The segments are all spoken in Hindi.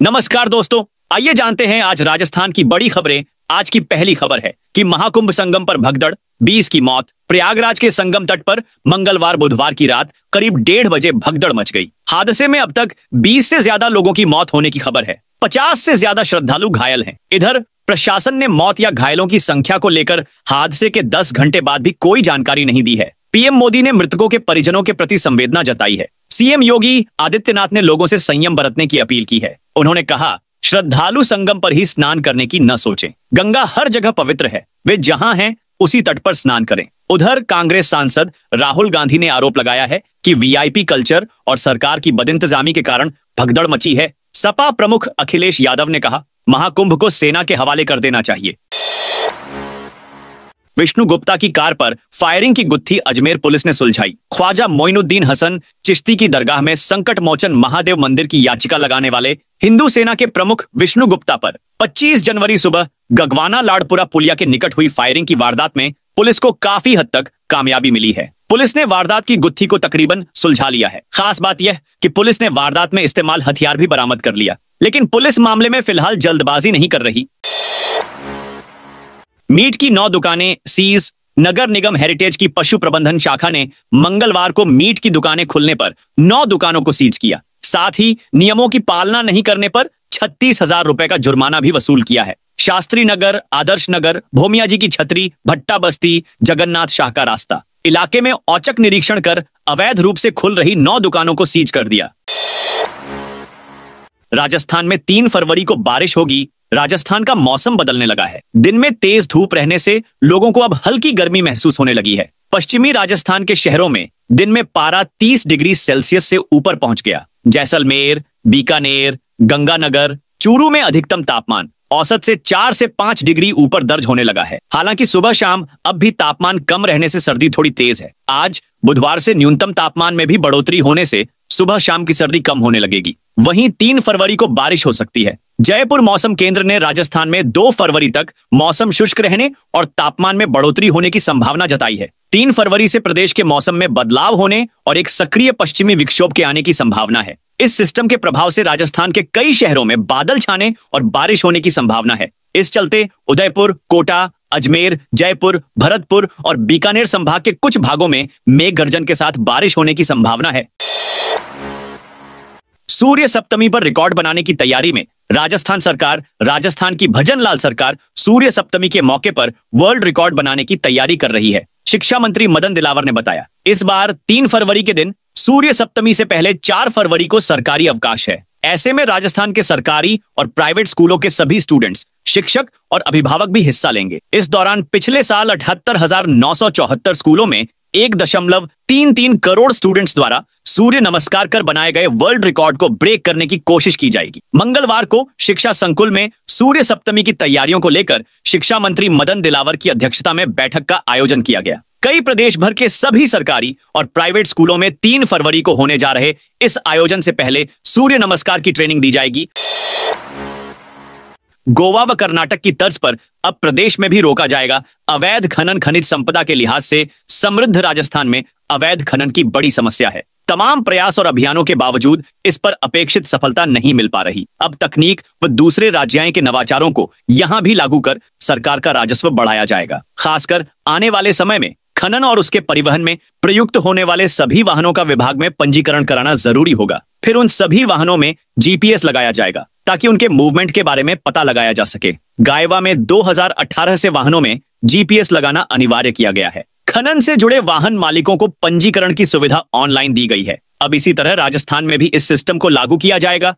नमस्कार दोस्तों, आइए जानते हैं आज राजस्थान की बड़ी खबरें। आज की पहली खबर है कि महाकुंभ संगम पर भगदड़, 20 की मौत। प्रयागराज के संगम तट पर मंगलवार बुधवार की रात करीब 1:30 बजे भगदड़ मच गई। हादसे में अब तक 20 से ज्यादा लोगों की मौत होने की खबर है। 50 से ज्यादा श्रद्धालु घायल हैं। इधर प्रशासन ने मौत या घायलों की संख्या को लेकर हादसे के 10 घंटे बाद भी कोई जानकारी नहीं दी है। पीएम मोदी ने मृतकों के परिजनों के प्रति संवेदना जताई है। सीएम योगी आदित्यनाथ ने लोगों से संयम बरतने की अपील की है। उन्होंने कहा, श्रद्धालु संगम पर ही स्नान करने की न सोचें। गंगा हर जगह पवित्र है, वे जहां हैं उसी तट पर स्नान करें। उधर कांग्रेस सांसद राहुल गांधी ने आरोप लगाया है कि वीआईपी कल्चर और सरकार की बदइंतजामी के कारण भगदड़ मची है। सपा प्रमुख अखिलेश यादव ने कहा, महाकुंभ को सेना के हवाले कर देना चाहिए। विष्णु गुप्ता की कार पर फायरिंग की गुत्थी अजमेर पुलिस ने सुलझाई। ख्वाजा मोइनुद्दीन हसन चिश्ती की दरगाह में संकट मोचन महादेव मंदिर की याचिका लगाने वाले हिंदू सेना के प्रमुख विष्णु गुप्ता पर 25 जनवरी सुबह गगवाना लाड़पुरा पुलिया के निकट हुई फायरिंग की वारदात में पुलिस को काफी हद तक कामयाबी मिली है। पुलिस ने वारदात की गुत्थी को तकरीबन सुलझा लिया है। खास बात यह कि पुलिस ने वारदात में इस्तेमाल हथियार भी बरामद कर लिया, लेकिन पुलिस मामले में फिलहाल जल्दबाजी नहीं कर रही। मीट की 9 दुकानें सीज। नगर निगम हेरिटेज की पशु प्रबंधन शाखा ने मंगलवार को मीट की दुकानें खुलने पर 9 दुकानों को सीज किया। साथ ही नियमों की पालना नहीं करने पर 36,000 रुपए का जुर्माना भी वसूल किया है। शास्त्री नगर, आदर्श नगर, भोमिया जी की छतरी, भट्टा बस्ती, जगन्नाथ शाह का रास्ता इलाके में औचक निरीक्षण कर अवैध रूप से खुल रही 9 दुकानों को सीज कर दिया। राजस्थान में 3 फरवरी को बारिश होगी। राजस्थान का मौसम बदलने लगा है। दिन में तेज धूप रहने से लोगों को अब हल्की गर्मी महसूस होने लगी है। पश्चिमी राजस्थान के शहरों में दिन में पारा 30 डिग्री सेल्सियस से ऊपर पहुंच गया। जैसलमेर, बीकानेर, गंगानगर, चूरू में अधिकतम तापमान औसत से 4 से 5 डिग्री ऊपर दर्ज होने लगा है। हालांकि सुबह शाम अब भी तापमान कम रहने से सर्दी थोड़ी तेज है। आज बुधवार से न्यूनतम तापमान में भी बढ़ोतरी होने से सुबह शाम की सर्दी कम होने लगेगी। वहीं 3 फरवरी को बारिश हो सकती है। जयपुर मौसम केंद्र ने राजस्थान में 2 फरवरी तक मौसम शुष्क रहने और तापमान में बढ़ोतरी होने की संभावना जताई है। 3 फरवरी से प्रदेश के मौसम में बदलाव होने और एक सक्रिय पश्चिमी विक्षोभ के आने की संभावना है। इस सिस्टम के प्रभाव से राजस्थान के कई शहरों में बादल छाने और बारिश होने की संभावना है। इस चलते उदयपुर, कोटा, अजमेर, जयपुर, भरतपुर और बीकानेर संभाग के कुछ भागों में मेघ गर्जन के साथ बारिश होने की संभावना है। सूर्य सप्तमी पर रिकॉर्ड बनाने की तैयारी में राजस्थान सरकार, राजस्थान की भजन लाल सरकार सूर्य सप्तमी के मौके पर वर्ल्ड रिकॉर्ड बनाने की तैयारी कर रही है। शिक्षा मंत्री मदन दिलावर ने बताया, इस बार 3 फरवरी के दिन सूर्य सप्तमी से पहले 4 फरवरी को सरकारी अवकाश है। ऐसे में राजस्थान के सरकारी और प्राइवेट स्कूलों के सभी स्टूडेंट्स, शिक्षक और अभिभावक भी हिस्सा लेंगे। इस दौरान पिछले साल 78,974 स्कूलों में 1.33 करोड़ स्टूडेंट्स द्वारा सूर्य नमस्कार कर बनाए गए वर्ल्ड रिकॉर्ड को ब्रेक करने की कोशिश की जाएगी। मंगलवार को शिक्षा संकुल में सूर्य सप्तमी की तैयारियों को लेकर शिक्षा मंत्री मदन दिलावर की अध्यक्षता में बैठक का आयोजन किया गया। कई प्रदेश भर के सभी सरकारी और प्राइवेट स्कूलों में 3 फरवरी को होने जा रहे इस आयोजन से पहले सूर्य नमस्कार की ट्रेनिंग दी जाएगी। गोवा व कर्नाटक की तर्ज पर अब प्रदेश में भी रोका जाएगा अवैध खनन। खनिज संपदा के लिहाज से समृद्ध राजस्थान में अवैध खनन की बड़ी समस्या है। तमाम प्रयास और अभियानों के बावजूद इस पर अपेक्षित सफलता नहीं मिल पा रही। अब तकनीक व दूसरे राज्यों के नवाचारों को यहां भी लागू कर सरकार का राजस्व बढ़ाया जाएगा। खासकर आने वाले समय में खनन और उसके परिवहन में प्रयुक्त होने वाले सभी वाहनों का विभाग में पंजीकरण कराना जरूरी होगा। फिर उन सभी वाहनों में जीपीएस लगाया जाएगा ताकि उनके मूवमेंट के बारे में पता लगाया जा सके। गायवा में 2018 से वाहनों में जीपीएस लगाना अनिवार्य किया गया है। खनन से जुड़े वाहन मालिकों को पंजीकरण की सुविधा ऑनलाइन दी गई है। अब इसी तरह राजस्थान में भी इस सिस्टम को लागू किया जाएगा।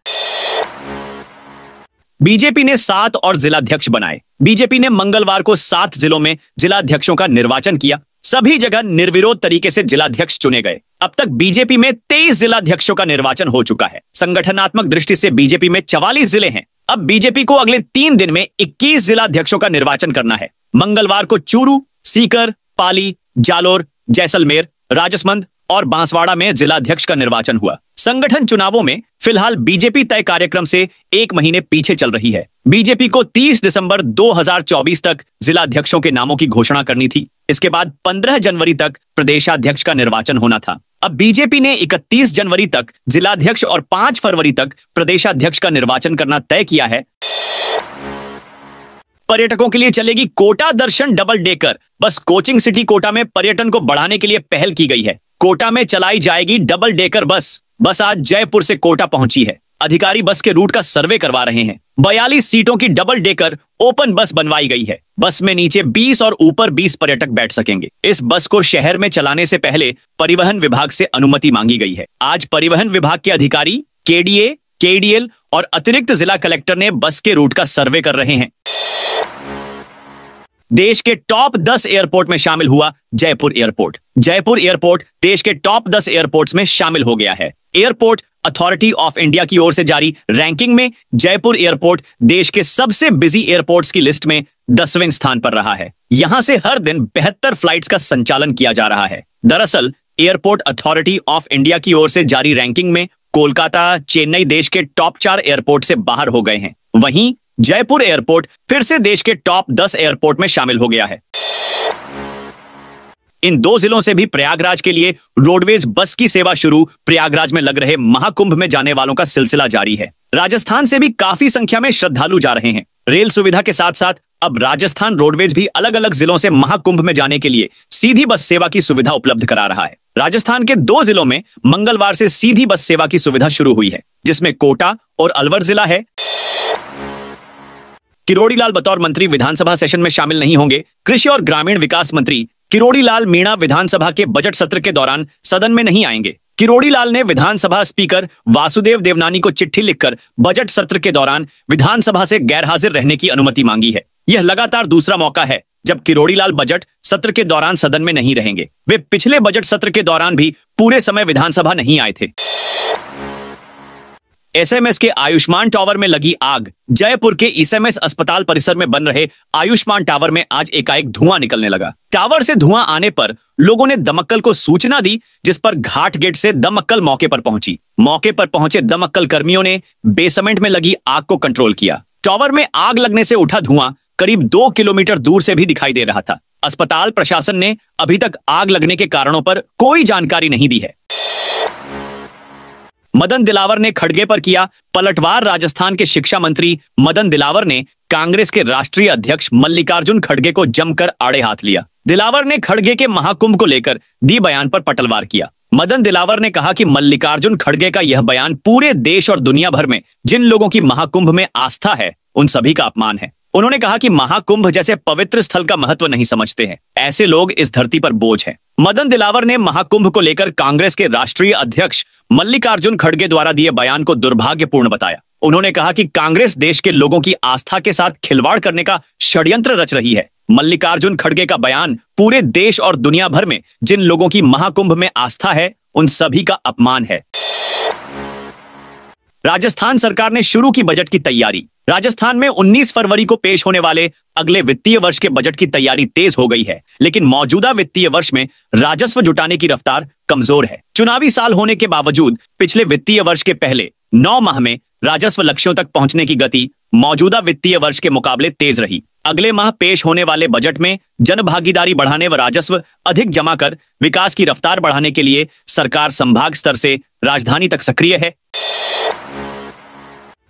बीजेपी ने 7 और जिलाध्यक्ष बनाए। बीजेपी ने मंगलवार को 7 जिलों में जिलाध्यक्षों का निर्वाचन किया। सभी जगह निर्विरोध तरीके से जिलाध्यक्ष चुने गए। अब तक बीजेपी में 23 जिलाध्यक्षों का निर्वाचन हो चुका है। संगठनात्मक दृष्टि से बीजेपी में 44 जिले हैं। अब बीजेपी को अगले 3 दिन में 21 जिलाध्यक्षों का निर्वाचन करना है। मंगलवार को चूरू, सीकर, पाली, जालोर, जैसलमेर, राजसमंद और बांसवाड़ा में जिलाध्यक्ष का निर्वाचन हुआ। संगठन चुनावों में फिलहाल बीजेपी तय कार्यक्रम से 1 महीने पीछे चल रही है। बीजेपी को 30 दिसंबर 2024 तक जिलाध्यक्षों के नामों की घोषणा करनी थी। इसके बाद 15 जनवरी तक प्रदेशाध्यक्ष का निर्वाचन होना था। अब बीजेपी ने 31 जनवरी तक जिलाध्यक्ष और 5 फरवरी तक प्रदेशाध्यक्ष का निर्वाचन करना तय किया है। पर्यटकों के लिए चलेगी कोटा दर्शन double decker bus. Coaching city Kota में पर्यटन को बढ़ाने के लिए पहल की गई है। कोटा में चलाई जाएगी डबल डेकर बस। बस आज जयपुर से कोटा पहुंची है। अधिकारी बस के रूट का सर्वे करवा रहे हैं। 42 सीटों की डबल डेकर ओपन बस बनवाई गई है। बस में नीचे 20 और ऊपर 20 पर्यटक बैठ सकेंगे। इस बस को शहर में चलाने से पहले परिवहन विभाग से अनुमति मांगी गई है। आज परिवहन विभाग के अधिकारी केडीए, केडीएल और अतिरिक्त जिला कलेक्टर ने बस के रूट का सर्वे कर रहे हैं। देश के टॉप 10 एयरपोर्ट में शामिल हुआ जयपुर एयरपोर्ट। जयपुर एयरपोर्ट देश के टॉप 10 एयरपोर्ट्स में शामिल हो गया है। एयरपोर्ट अथॉरिटी ऑफ इंडिया की ओर से जारी रैंकिंग में जयपुर एयरपोर्ट देश के सबसे बिजी एयरपोर्ट्स की लिस्ट में 10वें स्थान पर रहा है। यहां से हर दिन 72 फ्लाइट्स का संचालन किया जा रहा है। दरअसल एयरपोर्ट अथॉरिटी ऑफ इंडिया की ओर से जारी रैंकिंग में कोलकाता, चेन्नई देश के टॉप 4 एयरपोर्ट से बाहर हो गए हैं। वहीं जयपुर एयरपोर्ट फिर से देश के टॉप 10 एयरपोर्ट में शामिल हो गया है। इन 2 जिलों से भी प्रयागराज के लिए रोडवेज बस की सेवा शुरू। प्रयागराज में लग रहे महाकुंभ में जाने वालों का सिलसिला जारी है। राजस्थान से भी काफी संख्या में श्रद्धालु जा रहे हैं। रेल सुविधा के साथ साथ अब राजस्थान रोडवेज भी अलग अलग जिलों से महाकुंभ में जाने के लिए सीधी बस सेवा की सुविधा उपलब्ध करा रहा है। राजस्थान के 2 जिलों में मंगलवार से सीधी बस सेवा की सुविधा शुरू हुई है, जिसमें कोटा और अलवर जिला है। किरोड़ी लाल बतौर मंत्री विधानसभा सेशन में शामिल नहीं होंगे। कृषि और ग्रामीण विकास मंत्री किरोड़ी लाल मीणा विधानसभा के बजट सत्र के दौरान सदन में नहीं आएंगे। किरोड़ी लाल ने विधानसभा स्पीकर वासुदेव देवनानी को चिट्ठी लिखकर बजट सत्र के दौरान विधानसभा से गैरहाजिर रहने की अनुमति मांगी है। यह लगातार दूसरा मौका है जब किरोड़ी लाल बजट सत्र के दौरान सदन में नहीं रहेंगे। वे पिछले बजट सत्र के दौरान भी पूरे समय विधानसभा नहीं आए थे। एसएमएस के आयुष्मान टावर में लगी आग। जयपुर के एसएमएस अस्पताल परिसर में बन रहे आयुष्मान टावर में आज एकाएक धुआं निकलने लगा। टावर से धुआं आने पर लोगों ने दमक्कल को सूचना दी, जिस पर घाट गेट से दमक्कल मौके पर पहुंची। मौके पर पहुंचे दमक्कल कर्मियों ने बेसमेंट में लगी आग को कंट्रोल किया। टावर में आग लगने से उठा धुआं करीब 2 किलोमीटर दूर से भी दिखाई दे रहा था। अस्पताल प्रशासन ने अभी तक आग लगने के कारणों पर कोई जानकारी नहीं दी है। मदन दिलावर ने खड़गे पर किया पलटवार। राजस्थान के शिक्षा मंत्री मदन दिलावर ने कांग्रेस के राष्ट्रीय अध्यक्ष मल्लिकार्जुन खड़गे को जमकर आड़े हाथ लिया। दिलावर ने खड़गे के महाकुंभ को लेकर दी बयान पर पलटवार किया। मदन दिलावर ने कहा कि मल्लिकार्जुन खड़गे का यह बयान पूरे देश और दुनिया भर में जिन लोगों की महाकुंभ में आस्था है, उन सभी का अपमान है। उन्होंने कहा कि महाकुंभ जैसे पवित्र स्थल का महत्व नहीं समझते हैं। ऐसे लोग इस धरती पर बोझ हैं। मदन दिलावर ने महाकुंभ को लेकर कांग्रेस के राष्ट्रीय अध्यक्ष मल्लिकार्जुन खड़गे द्वारा दिए बयान को दुर्भाग्यपूर्ण बताया। उन्होंने कहा कि कांग्रेस देश के लोगों की आस्था के साथ खिलवाड़ करने का षड्यंत्र रच रही है। मल्लिकार्जुन खड़गे का बयान पूरे देश और दुनिया भर में जिन लोगों की महाकुंभ में आस्था है, उन सभी का अपमान है। राजस्थान सरकार ने शुरू की बजट की तैयारी। राजस्थान में 19 फरवरी को पेश होने वाले अगले वित्तीय वर्ष के बजट की तैयारी तेज हो गई है, लेकिन मौजूदा वित्तीय वर्ष में राजस्व जुटाने की रफ्तार कमजोर है। चुनावी साल होने के बावजूद पिछले वित्तीय वर्ष के पहले 9 माह में राजस्व लक्ष्यों तक पहुंचने की गति मौजूदा वित्तीय वर्ष के मुकाबले तेज रही। अगले माह पेश होने वाले बजट में जन भागीदारी बढ़ाने व राजस्व अधिक जमा कर विकास की रफ्तार बढ़ाने के लिए सरकार संभाग स्तर से राजधानी तक सक्रिय है।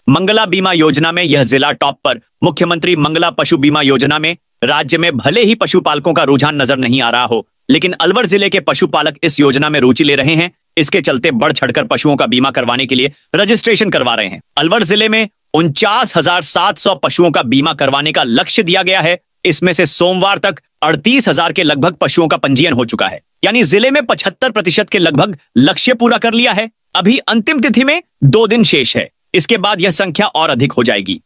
मंगला बीमा योजना में यह जिला टॉप पर। मुख्यमंत्री मंगला पशु बीमा योजना में राज्य में भले ही पशुपालकों का रुझान नजर नहीं आ रहा हो, लेकिन अलवर जिले के पशुपालक इस योजना में रुचि ले रहे हैं। इसके चलते बढ़ चढ़कर पशुओं का बीमा करवाने के लिए रजिस्ट्रेशन करवा रहे हैं। अलवर जिले में 49,700 पशुओं का बीमा करवाने का लक्ष्य दिया गया है। इसमें से सोमवार तक 38,000 के लगभग पशुओं का पंजीयन हो चुका है, यानी जिले में 75% के लगभग लक्ष्य पूरा कर लिया है। अभी अंतिम तिथि में 2 दिन शेष है। इसके बाद यह संख्या और अधिक हो जाएगी।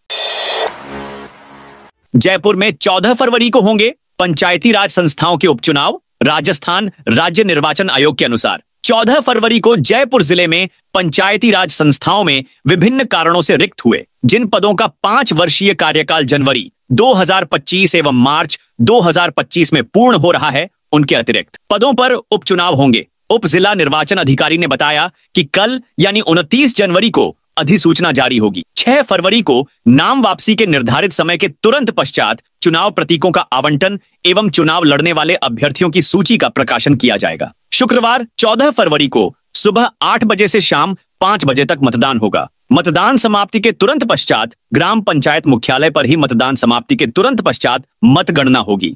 जयपुर में 14 फरवरी को होंगे पंचायती राज संस्थाओं के उपचुनाव। राजस्थान राज्य निर्वाचन आयोग के अनुसार 14 फरवरी को जयपुर जिले में पंचायती राज संस्थाओं में विभिन्न कारणों से रिक्त हुए जिन पदों का 5 वर्षीय कार्यकाल जनवरी 2025 एवं मार्च 2025 में पूर्ण हो रहा है, उनके अतिरिक्त पदों पर उपचुनाव होंगे। उप जिला निर्वाचन अधिकारी ने बताया कि कल यानी 29 जनवरी को अधिसूचना जारी होगी। 6 फरवरी को नाम वापसी के निर्धारित समय के तुरंत पश्चात चुनाव प्रतीकों का आवंटन एवं चुनाव लड़ने वाले अभ्यर्थियों की सूची का प्रकाशन किया जाएगा। शुक्रवार 14 फरवरी को सुबह 8 बजे से शाम 5 बजे तक मतदान होगा। मतदान समाप्ति के तुरंत पश्चात ग्राम पंचायत मुख्यालय पर ही मतदान समाप्ति के तुरंत पश्चात मतगणना होगी।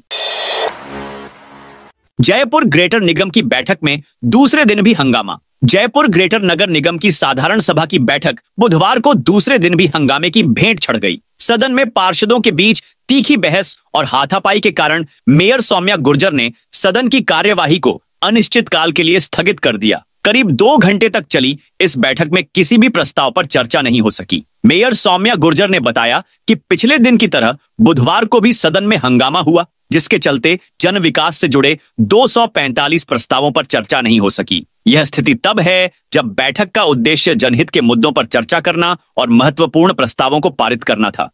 जयपुर ग्रेटर निगम की बैठक में दूसरे दिन भी हंगामा। जयपुर ग्रेटर नगर निगम की साधारण सभा की बैठक बुधवार को दूसरे दिन भी हंगामे की भेंट चढ़ गई। सदन में पार्षदों के बीच तीखी बहस और हाथापाई के कारण मेयर सौम्या गुर्जर ने सदन की कार्यवाही को अनिश्चित काल के लिए स्थगित कर दिया। करीब 2 घंटे तक चली इस बैठक में किसी भी प्रस्ताव पर चर्चा नहीं हो सकी। मेयर सौम्या गुर्जर ने बताया कि पिछले दिन की तरह बुधवार को भी सदन में हंगामा हुआ, जिसके चलते जन विकास से जुड़े 245 प्रस्तावों पर चर्चा नहीं हो सकी। यह स्थिति तब है जब बैठक का उद्देश्य जनहित के मुद्दों पर चर्चा करना और महत्वपूर्ण प्रस्तावों को पारित करना था।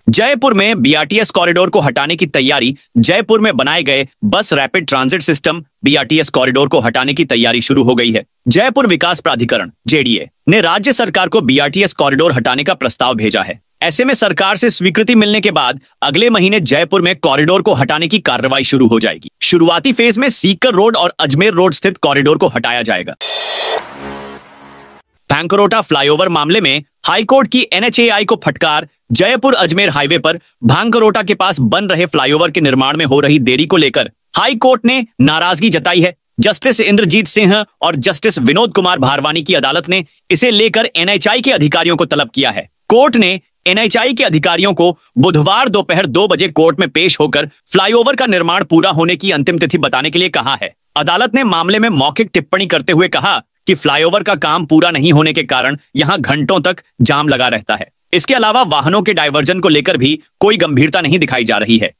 जयपुर में बीआरटीएस कॉरिडोर को हटाने की तैयारी। जयपुर में बनाए गए बस rapid transit system BRTS corridor को हटाने की तैयारी शुरू हो गई है। जयपुर विकास प्राधिकरण जेडीए ने राज्य सरकार को बीआरटीएस कॉरिडोर हटाने का प्रस्ताव भेजा है। ऐसे में सरकार से स्वीकृति मिलने के बाद अगले महीने जयपुर में कॉरिडोर को हटाने की कार्रवाई शुरू हो जाएगी। शुरुआती फेज में सीकर रोड और अजमेर रोड स्थित कॉरिडोर को हटाया जाएगा। भांकरोटा फ्लाईओवर मामले में हाईकोर्ट की एनएचएआई को फटकार। जयपुर अजमेर हाईवे पर भांकरोटा के पास बन रहे फ्लाईओवर के निर्माण में हो रही देरी को लेकर हाईकोर्ट ने नाराजगी जताई है। जस्टिस इंद्रजीत सिंह और जस्टिस विनोद कुमार भारवानी की अदालत ने इसे लेकर एनएचएआई के अधिकारियों को तलब किया है। कोर्ट ने एनएचएआई के अधिकारियों को बुधवार दोपहर 2 बजे कोर्ट में पेश होकर फ्लाईओवर का निर्माण पूरा होने की अंतिम तिथि बताने के लिए कहा है। अदालत ने मामले में मौखिक टिप्पणी करते हुए कहा कि फ्लाईओवर का काम पूरा नहीं होने के कारण यहां घंटों तक जाम लगा रहता है। इसके अलावा वाहनों के डायवर्जन को लेकर भी कोई गंभीरता नहीं दिखाई जा रही है।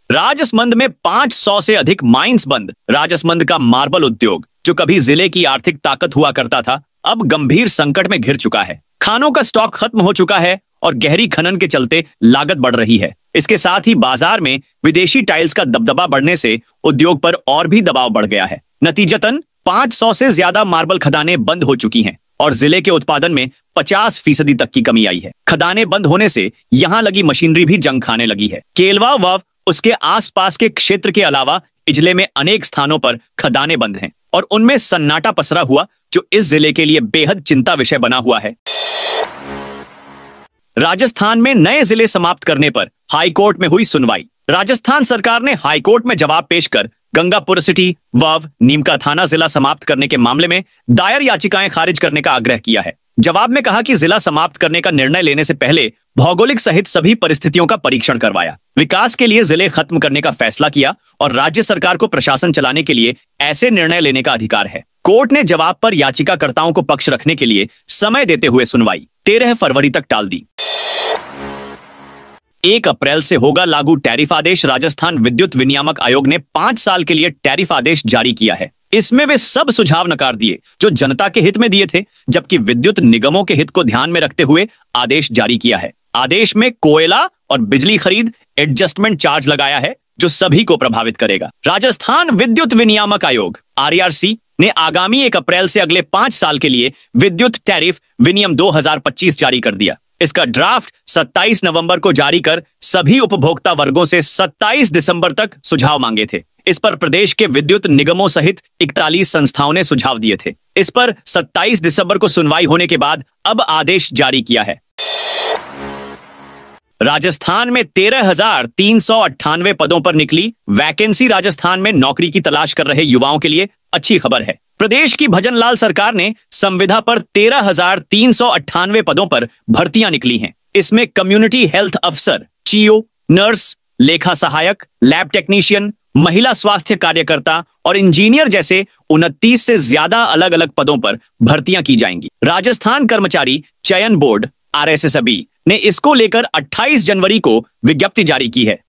राजसमंद में 500 से अधिक माइंस बंद। राजसमंद का मार्बल उद्योग, जो कभी जिले की आर्थिक ताकत हुआ करता था, अब गंभीर संकट में घिर चुका है। खानों का स्टॉक खत्म हो चुका है और गहरी खनन के चलते लागत बढ़ रही है। इसके साथ ही बाजार में विदेशी टाइल्स का दबदबा बढ़ने से उद्योग पर और भी दबाव बढ़ गया है। नतीजतन 500 से ज्यादा मार्बल खदानें बंद हो चुकी हैं और जिले के उत्पादन में 50% तक की कमी आई है। खदानें बंद होने से यहां लगी मशीनरी भी जंग खाने लगी है। केलवा व उसके आसपास के क्षेत्र के अलावा जिले में अनेक स्थानों पर खदानें बंद हैं और उनमें सन्नाटा पसरा हुआ, जो इस जिले के लिए बेहद चिंता विषय बना हुआ है। राजस्थान में नए जिले समाप्त करने पर हाईकोर्ट में हुई सुनवाई। राजस्थान सरकार ने हाईकोर्ट में जवाब पेश कर गंगापुर सिटी व नीमका थाना जिला समाप्त करने के मामले में दायर याचिकाएं खारिज करने का आग्रह किया है। जवाब में कहा कि जिला समाप्त करने का निर्णय लेने से पहले भौगोलिक सहित सभी परिस्थितियों का परीक्षण करवाया, विकास के लिए जिले खत्म करने का फैसला किया और राज्य सरकार को प्रशासन चलाने के लिए ऐसे निर्णय लेने का अधिकार है। कोर्ट ने जवाब पर याचिकाकर्ताओं को पक्ष रखने के लिए समय देते हुए सुनवाई 13 फरवरी तक टाल दी। 1 अप्रैल से होगा लागू टैरिफ आदेश। राजस्थान विद्युत विनियामक आयोग ने 5 साल के लिए टैरिफ आदेश जारी किया है। इसमें वे सब सुझाव नकार दिए जो जनता के हित में दिए थे, जबकि विद्युत निगमों के हित को ध्यान में रखते हुए आदेश जारी किया है। आदेश में कोयला और बिजली खरीद एडजस्टमेंट चार्ज लगाया है, जो सभी को प्रभावित करेगा। राजस्थान विद्युत विनियामक आयोग आरईआरसी ने आगामी 1 अप्रैल से अगले 5 साल के लिए विद्युत टैरिफ विनियम 2025 जारी कर दिया। इसका ड्राफ्ट 27 नवंबर को जारी कर सभी उपभोक्ता वर्गों से 27 दिसंबर तक सुझाव मांगे थे। इस पर प्रदेश के विद्युत निगमों सहित 41 संस्थाओं ने सुझाव दिए थे। इस पर 27 दिसंबर को सुनवाई होने के बाद अब आदेश जारी किया है। राजस्थान में 13,398 पदों पर निकली वैकेंसी। राजस्थान में नौकरी की तलाश कर रहे युवाओं के लिए अच्छी खबर है। प्रदेश की भजनलाल सरकार ने संविदा पर 13,398 पदों पर भर्तियां निकली हैं। इसमें कम्युनिटी हेल्थ अफसर, चीओ, नर्स, लेखा सहायक, लैब टेक्नीशियन, महिला स्वास्थ्य कार्यकर्ता और इंजीनियर जैसे 29 से ज्यादा अलग अलग पदों पर भर्तियां की जाएंगी। राजस्थान कर्मचारी चयन बोर्ड आरएसएसबी ने इसको लेकर 28 जनवरी को विज्ञप्ति जारी की है।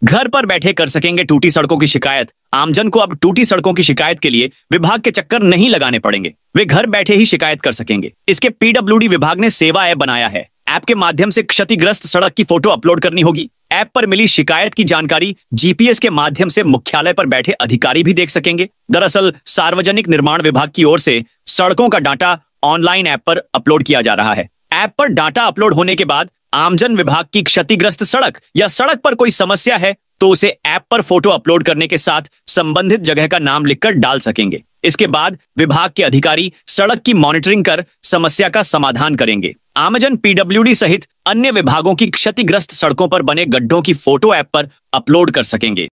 घर पर बैठे कर सकेंगे टूटी सड़कों की शिकायत। आमजन को अब टूटी सड़कों की शिकायत के लिए विभाग के चक्कर नहीं लगाने पड़ेंगे। वे घर बैठे ही शिकायत कर सकेंगे। इसके पीडब्ल्यूडी विभाग ने सेवा ऐप बनाया है। ऐप के माध्यम से क्षतिग्रस्त सड़क की फोटो अपलोड करनी होगी। ऐप पर मिली शिकायत की जानकारी जीपीएस के माध्यम से मुख्यालय पर बैठे अधिकारी भी देख सकेंगे। दरअसल सार्वजनिक निर्माण विभाग की ओर से सड़कों का डाटा ऑनलाइन ऐप पर अपलोड किया जा रहा है। ऐप पर डाटा अपलोड होने के बाद आमजन विभाग की क्षतिग्रस्त सड़क या सड़क पर कोई समस्या है तो उसे ऐप पर फोटो अपलोड करने के साथ संबंधित जगह का नाम लिखकर डाल सकेंगे। इसके बाद विभाग के अधिकारी सड़क की मॉनिटरिंग कर समस्या का समाधान करेंगे। आमजन पीडब्ल्यूडी सहित अन्य विभागों की क्षतिग्रस्त सड़कों पर बने गड्ढों की फोटो ऐप पर अपलोड कर सकेंगे।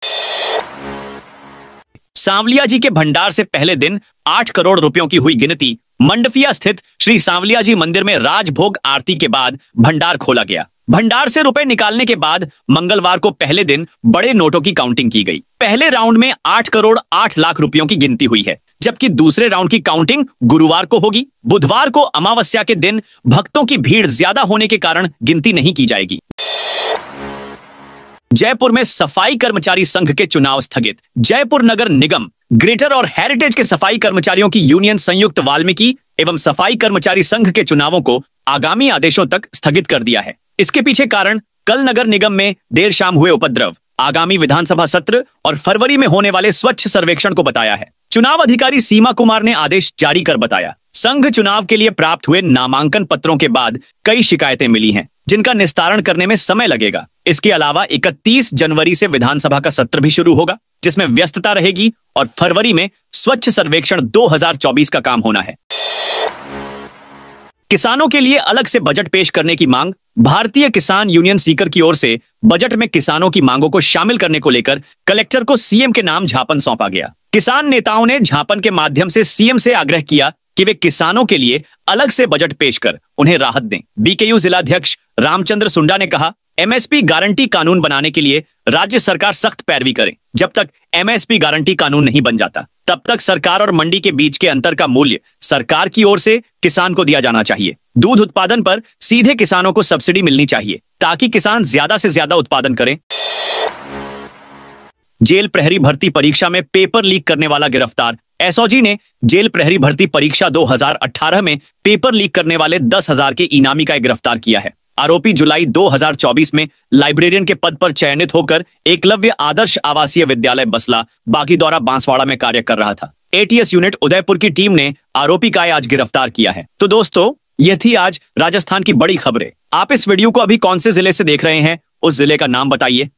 सांवलिया जी के भंडार से पहले दिन 8 करोड़ रुपयों की हुई गिनती। मंडफिया स्थित श्री सांवलिया जी मंदिर में राजभोग आरती के बाद भंडार खोला गया। भंडार से रुपए निकालने के बाद मंगलवार को पहले दिन बड़े नोटों की काउंटिंग की गई। पहले राउंड में 8 करोड़ 8 लाख रुपयों की गिनती हुई है, जबकि दूसरे राउंड की काउंटिंग गुरुवार को होगी। बुधवार को अमावस्या के दिन भक्तों की भीड़ ज्यादा होने के कारण गिनती नहीं की जाएगी। जयपुर में सफाई कर्मचारी संघ के चुनाव स्थगित। जयपुर नगर निगम, ग्रेटर और हेरिटेज के सफाई कर्मचारियों की यूनियन संयुक्त वाल्मीकि एवं सफाई कर्मचारी संघ के चुनावों को आगामी आदेशों तक स्थगित कर दिया है। इसके पीछे कारण कल नगर निगम में देर शाम हुए उपद्रव, आगामी विधानसभा सत्र और फरवरी में होने वाले स्वच्छ सर्वेक्षण को बताया है। चुनाव अधिकारी सीमा कुमार ने आदेश जारी कर बताया, संघ चुनाव के लिए प्राप्त हुए नामांकन पत्रों के बाद कई शिकायतें मिली हैं, जिनका निस्तारण करने में समय लगेगा। इसके अलावा 31 जनवरी से विधानसभा का सत्र भी शुरू होगा, जिसमें व्यस्तता रहेगी और फरवरी में स्वच्छ सर्वेक्षण 2024 का काम होना है। किसानों के लिए अलग से बजट पेश करने की मांग। भारतीय किसान यूनियन सीकर की ओर से बजट में किसानों की मांगों को शामिल करने को लेकर कलेक्टर को सीएम के नाम ज्ञापन सौंपा गया। किसान नेताओं ने ज्ञापन के माध्यम से सीएम से आग्रह किया कि वे किसानों के लिए अलग से बजट पेश कर उन्हें राहत दें। बीकेयू जिलाध्यक्ष रामचंद्र सुंडा ने कहा, एमएसपी गारंटी कानून बनाने के लिए राज्य सरकार सख्त पैरवी करे। जब तक एमएसपी गारंटी कानून नहीं बन जाता, तब तक सरकार और मंडी के बीच के अंतर का मूल्य सरकार की ओर से किसान को दिया जाना चाहिए। दूध उत्पादन पर सीधे किसानों को सब्सिडी मिलनी चाहिए, ताकि किसान ज्यादा से ज्यादा उत्पादन करें। जेल प्रहरी भर्ती परीक्षा में पेपर लीक करने वाला गिरफ्तार। एसओजी ने जेल प्रहरी भर्ती परीक्षा 2018 में पेपर लीक करने वाले 10,000 के इनामी का गिरफ्तार किया है। आरोपी जुलाई 2024 में लाइब्रेरियन के पद पर चयनित होकर एकलव्य आदर्श आवासीय विद्यालय बसला, बागीदौरा, बांसवाड़ा में कार्य कर रहा था। एटीएस यूनिट उदयपुर की टीम ने आरोपी का आज गिरफ्तार किया है। तो दोस्तों, यह थी आज राजस्थान की बड़ी खबरें। आप इस वीडियो को अभी कौन से जिले से देख रहे हैं, उस जिले का नाम बताइए।